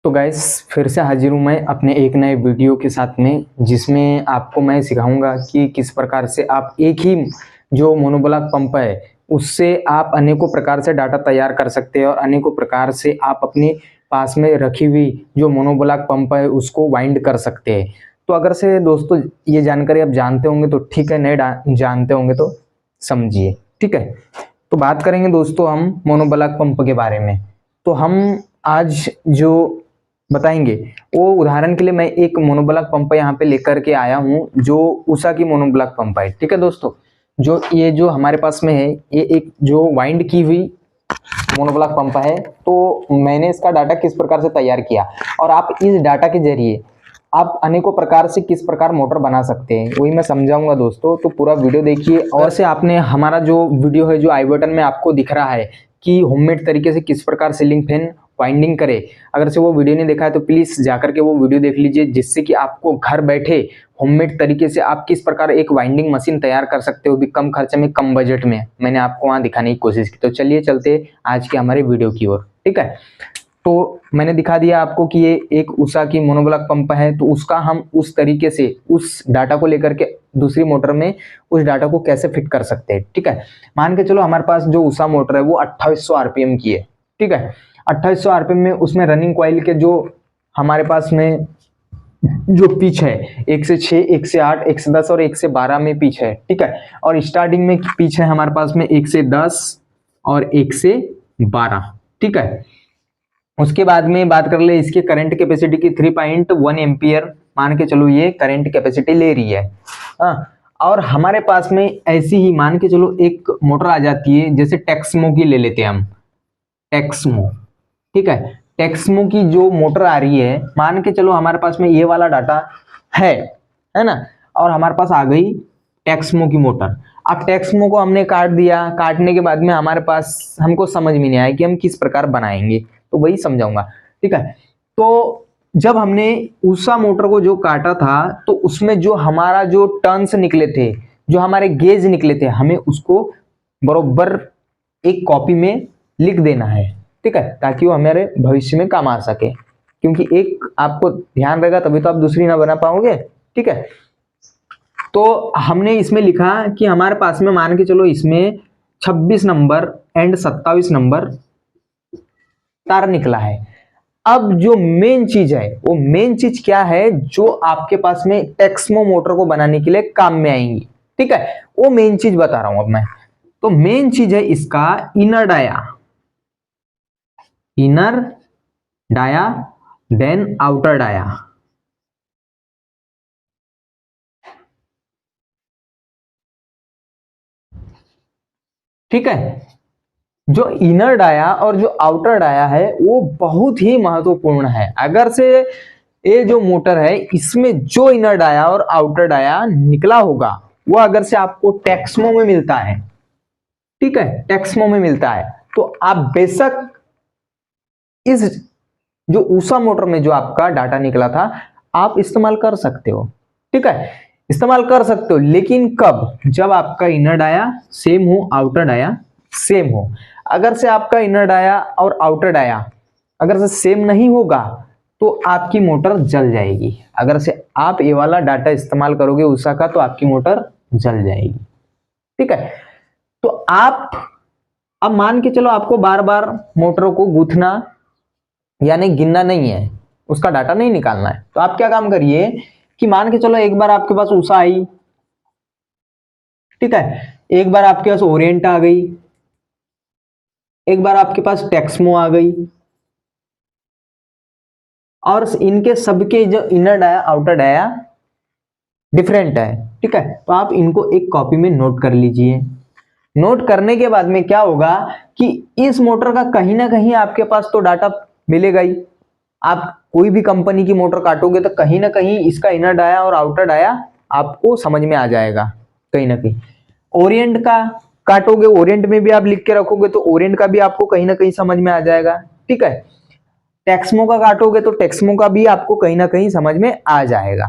तो गाइस फिर से हाजिर हूँ मैं अपने एक नए वीडियो के साथ में, जिसमें आपको मैं सिखाऊंगा कि किस प्रकार से आप एक ही जो मोनोब्लॉक पंप है उससे आप अनेकों प्रकार से डाटा तैयार कर सकते हैं और अनेकों प्रकार से आप अपने पास में रखी हुई जो मोनोब्लॉक पंप है उसको वाइंड कर सकते हैं। तो अगर से दोस्तों ये जानकारी आप जानते होंगे तो ठीक है, नहीं जानते होंगे तो समझिए। ठीक है, तो बात करेंगे दोस्तों हम मोनोब्लॉक पंप के बारे में। तो हम आज जो बताएंगे वो उदाहरण के लिए मैं एक मोनोब्लॉक पंप यहाँ पे लेकर के आया हूँ जो उषा की मोनोब्लॉक पंप है। ठीक है दोस्तों, जो ये जो हमारे पास में है ये एक जो वाइंड की हुई मोनोब्लॉक पंप है। तो मैंने इसका डाटा किस प्रकार से तैयार किया और आप इस डाटा के जरिए आप अनेकों प्रकार से किस प्रकार मोटर बना सकते हैं वही मैं समझाऊंगा दोस्तों। तो पूरा वीडियो देखिए। और से आपने हमारा जो वीडियो है जो आई बटन में आपको दिख रहा है कि होममेड तरीके से किस प्रकार सीलिंग फैन वाइंडिंग करे, अगर से वो वीडियो नहीं देखा है तो प्लीज जाकर के वो वीडियो देख लीजिए, जिससे कि आपको घर बैठे होममेड तरीके से आप किस प्रकार एक वाइंडिंग मशीन तैयार कर सकते हो भी कम खर्चे में कम बजट में। मैंने आपको वहां दिखाने की कोशिश की। तो चलिए चलते आज के हमारे वीडियो की ओर। ठीक है, तो मैंने दिखा दिया आपको कि ये एक उषा की मोनोब्लॉक पंप है। तो उसका हम उस तरीके से उस डाटा को लेकर के दूसरी मोटर में उस डाटा को कैसे फिट कर सकते हैं। ठीक है, मान के चलो हमारे पास जो उषा मोटर है वो 2800 आरपीएम की है। ठीक है, 2800 आरपीएम में उसमें रनिंग कॉइल के जो हमारे पास में जो पिच है 1 से 6, 1 से 8, 1 से 10 और 1 से 12 में पिच है। ठीक है, और स्टार्टिंग में पिच है हमारे पास में 1 से 10 और 1 से 12। ठीक है, उसके बाद में बात कर ले इसके करंट कैपेसिटी की 3.1 एम्पियर मान के चलो ये करंट कैपेसिटी ले रही है। और हमारे पास में ऐसी ही मान के चलो एक मोटर आ जाती है, जैसे टेक्समो की ले लेते हैं हम, टेक्समो। ठीक है, टेक्समो की जो मोटर आ रही है मान के चलो हमारे पास में ये वाला डाटा है ना, और हमारे पास आ गई टेक्समो की मोटर। अब टेक्समो को हमने काट दिया, काटने के बाद में हमारे पास हमको समझ में नहीं आया कि हम किस प्रकार बनाएंगे, तो वही समझाऊंगा। ठीक है, तो जब हमने उषा मोटर को जो काटा था तो उसमें जो हमारा जो टर्न्स निकले थे, जो हमारे गेज निकले थे, हमें उसको बरोबर एक कॉपी में लिख देना है। ठीक है, ताकि वो हमारे भविष्य में काम आ सके, क्योंकि एक आपको ध्यान रहेगा तभी तो आप दूसरी ना बना पाओगे। ठीक है, तो हमने इसमें लिखा कि हमारे पास में मान के चलो इसमें 26 नंबर एंड 27 नंबर तार निकला है। अब जो मेन चीज है वो मेन चीज क्या है जो आपके पास में टेक्समो मोटर को बनाने के लिए काम में आएंगी। ठीक है, वो मेन चीज बता रहा हूं अब मैं। तो मेन चीज है इसका inner dia then outer dia. ठीक है, जो इनर डाया और जो आउटर डाया है वो बहुत ही महत्वपूर्ण है। अगर से ये जो मोटर है इसमें जो इनर डाया और आउटर डाया निकला होगा वो अगर से आपको टेक्समो में मिलता है, ठीक है, टेक्समो में मिलता है, तो आप बेशक इस जो उषा मोटर में जो आपका डाटा निकला था आप इस्तेमाल कर सकते हो। ठीक है, इस्तेमाल कर सकते हो, लेकिन कब? जब आपका इनर डाया सेम हो, आउटर डाया सेम हो। अगर से आपका इनर डाया और आउटर डाया अगर से सेम नहीं होगा तो आपकी मोटर जल जाएगी। अगर से आप ये वाला डाटा इस्तेमाल करोगे उषा का तो आपकी मोटर जल जाएगी। ठीक है, तो आप अब मान के चलो आपको बार बार मोटरों को गूंथना यानी गिनना नहीं है, उसका डाटा नहीं निकालना है। तो आप क्या काम करिए कि मान के चलो एक बार आपके पास उषा आई, ठीक है, एक बार आपके पास ओरिएंट आ गई, एक बार आपके पास टेक्समो आ गई, और इनके सबके जो inner dia outer dia different है। ठीक है, तो आप इनको एक कॉपी में नोट कर लीजिए। नोट करने के बाद में क्या होगा कि इस मोटर का कहीं ना कहीं आपके पास तो डाटा मिलेगा ही। आप कोई भी कंपनी की मोटर काटोगे तो कहीं ना कहीं इसका इनर डाया और आउटर डाया आपको समझ में आ जाएगा कहीं ना कहीं। ओरिएंट का काटोगे, ओरिएंट में भी आप लिख के रखोगे तो ओरिएंट का भी आपको कहीं ना कहीं समझ में आ जाएगा। ठीक है, टेक्समो का काटोगे तो टेक्समो का भी आपको कहीं ना कहीं समझ में आ जाएगा।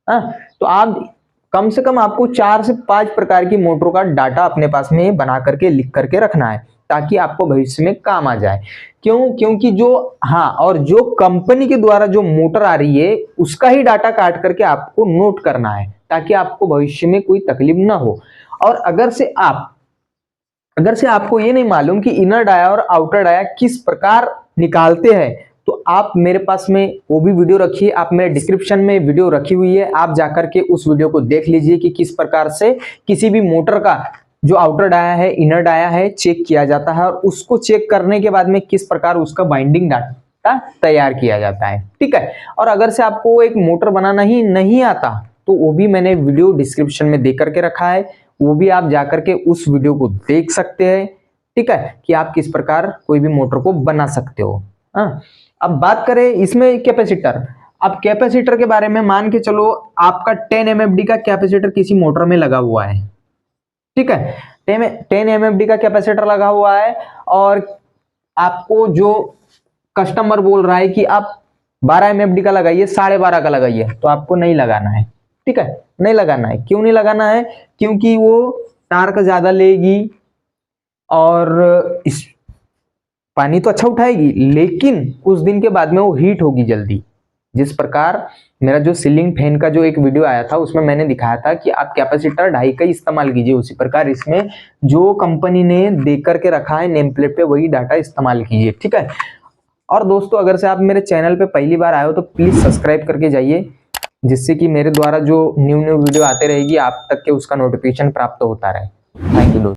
हाँ, तो आप कम से कम आपको 4 से 5 प्रकार की मोटरों का डाटा अपने पास में बना करके लिख करके रखना है, ताकि आपको भविष्य में काम आ जाए। क्यों? क्योंकि जो कंपनी के द्वारा जो मोटर आ रही है उसका ही डाटा काट करके आपको नोट करना है, ताकि आपको भविष्य में कोई तकलीफ ना हो। और अगर से आपको ये नहीं मालूम कि इनर डाया और आउटर डाया किस प्रकार निकालते हैं, तो आप मेरे पास में वो भी वीडियो रखिए, आप मेरे डिस्क्रिप्शन में वीडियो रखी हुई है, आप जाकर के उस वीडियो को देख लीजिए कि किस प्रकार से किसी भी मोटर का जो आउटर डाया है, इनर डाया है, चेक किया जाता है, और उसको चेक करने के बाद में किस प्रकार उसका बाइंडिंग डाटा तैयार किया जाता है। ठीक है। और अगर से आपको एक मोटर बनाना ही नहीं आता, तो वो भी मैंने वीडियो डिस्क्रिप्शन में दे करके रखा है, वो भी आप जाकर के उस वीडियो को देख सकते हैं। ठीक है, कि आप किस प्रकार कोई भी मोटर को बना सकते हो। हाँ, अब बात करें इसमें कैपेसिटर। अब कैपेसिटर के बारे में मान के चलो आपका 10 MFD का कैपेसिटर किसी मोटर में लगा हुआ है। ठीक है, 10 MFD का कैपेसिटर लगा हुआ है, और आपको जो कस्टमर बोल रहा है कि आप 12 MFD का लगाइए, 12.5 का लगाइए, तो आपको नहीं लगाना है। ठीक है, नहीं लगाना है। क्यों नहीं लगाना है? क्योंकि वो टार्क ज्यादा लेगी और इस पानी तो अच्छा उठाएगी, लेकिन कुछ दिन के बाद में वो हीट होगी जल्दी। जिस प्रकार मेरा जो सीलिंग फैन का जो एक वीडियो आया था उसमें मैंने दिखाया था कि आप कैपेसिटर 2.5 का इस्तेमाल कीजिए, उसी प्रकार इसमें जो कंपनी ने दे करके रखा है नेम प्लेट पे वही डाटा इस्तेमाल कीजिए। ठीक है। और दोस्तों, अगर से आप मेरे चैनल पे पहली बार आए हो तो प्लीज सब्सक्राइब करके जाइए, जिससे कि मेरे द्वारा जो न्यू वीडियो आते रहेगी आप तक के उसका नोटिफिकेशन प्राप्त होता रहे। थैंक यू दोस्तों।